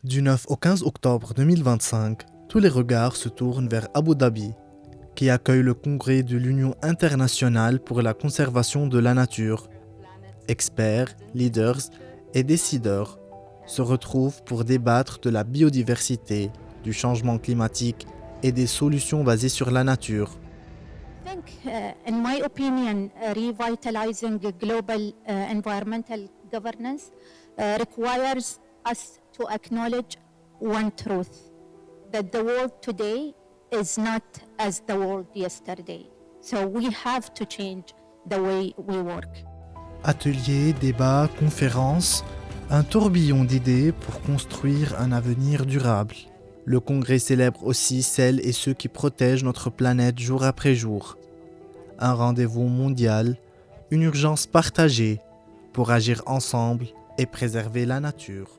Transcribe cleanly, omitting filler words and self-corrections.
Du 9 au 15 octobre 2025, tous les regards se tournent vers Abou Dhabi, qui accueille le congrès de l'Union internationale pour la conservation de la nature. Experts, leaders et décideurs se retrouvent pour débattre de la biodiversité, du changement climatique et des solutions basées sur la nature. I think, in my opinion, revitalizing global environmental governance requires us to acknowledge one truth, that the world today is not as the world yesterday. So we have to change the way we work. Ateliers, débats, conférences, un tourbillon d'idées pour construire un avenir durable. Le congrès célèbre aussi celles et ceux qui protègent notre planète jour après jour. Un rendez-vous mondial, une urgence partagée pour agir ensemble et préserver la nature.